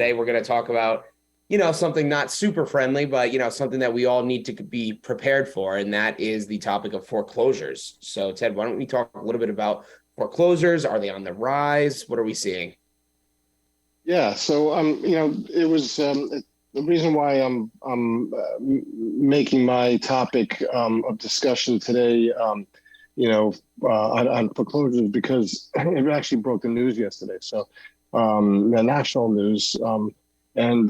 today we're going to talk about, something not super friendly, but, something that we all need to be prepared for. And that is the topic of foreclosures. So, Ted, why don't we talk a little bit about foreclosures? Are they on the rise? What are we seeing? Yeah. So, it was the reason why I'm making my topic of discussion today, on foreclosures, because it actually broke the news yesterday. So, the national news. And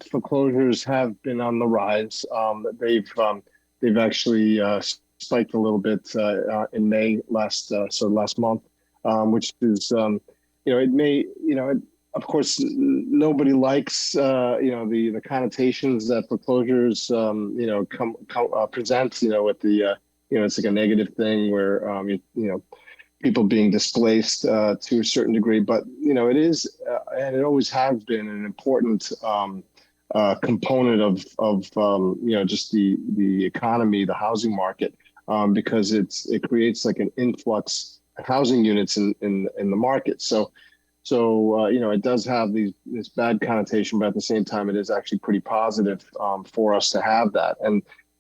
foreclosures have been on the rise. They've actually spiked a little bit in May last month, which is it may of course nobody likes the connotations that foreclosures present with the it's like a negative thing where people being displaced to a certain degree, but it is, and it always has been an important component of just the economy, the housing market, because it creates like an influx of housing units in the market. So it does have this bad connotation, but at the same time, it is actually pretty positive for us to have that.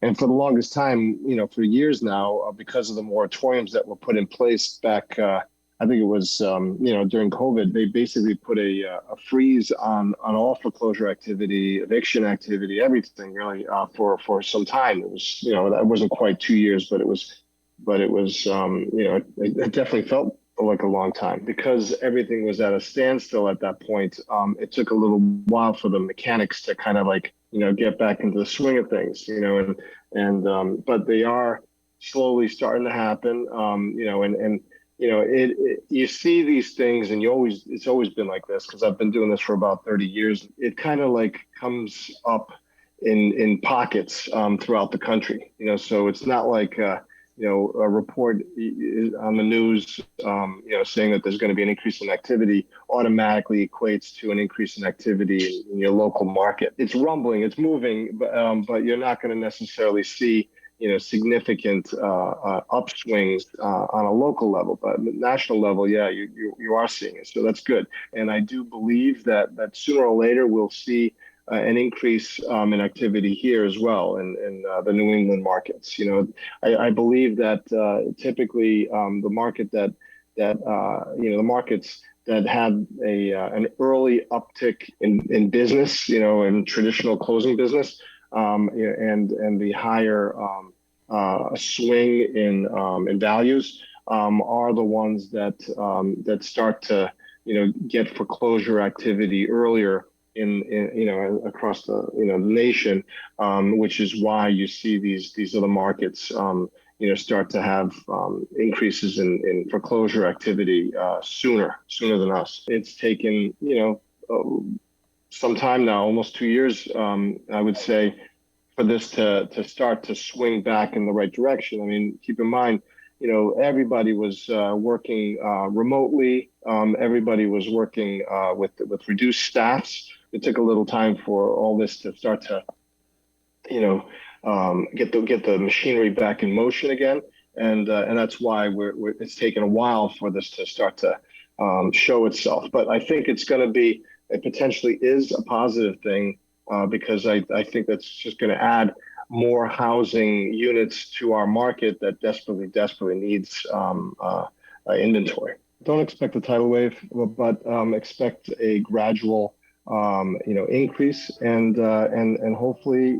And for the longest time, for years now, because of the moratoriums that were put in place back, I think it was, during COVID, they basically put a freeze on all foreclosure activity, eviction activity, everything really for some time. It was, that wasn't quite 2 years, but it was, it definitely felt like a long time because everything was at a standstill at that point. It took a little while for the mechanics to kind of get back into the swing of things, but they are slowly starting to happen, you see these things and it's always been like this because I've been doing this for about 30 years. It kind of comes up in pockets throughout the country, so it's not like, a report on the news, saying that there's going to be an increase in activity automatically equates to an increase in activity in your local market. It's rumbling, it's moving, but you're not going to necessarily see, significant upswings on a local level. But at the national level, yeah, you are seeing it. So that's good. And I do believe that sooner or later we'll see an increase in activity here as well in the New England markets. I believe that typically the market the markets that had an early uptick in business, in traditional closing business, and the higher swing in values are the ones that start to get foreclosure activity earlier in across the the nation, which is why you see these other markets start to have increases in foreclosure activity sooner than us. It's taken some time now, almost 2 years, I would say, for this to start to swing back in the right direction. I mean, keep in mind, everybody was working remotely. Everybody was working with reduced staffs. It took a little time for all this to start to, get the machinery back in motion again, and that's why it's taken a while for this to start to show itself. But I think it's going to be, it potentially is a positive thing because I think that's just going to add more housing units to our market that desperately needs inventory. Don't expect a tidal wave, but expect a gradual increase, and hopefully,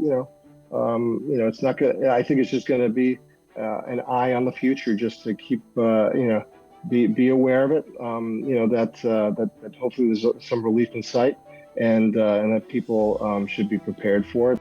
it's not gonna. I think it's just going to be an eye on the future, just to keep, be aware of it. That hopefully there's some relief in sight, and that people should be prepared for it.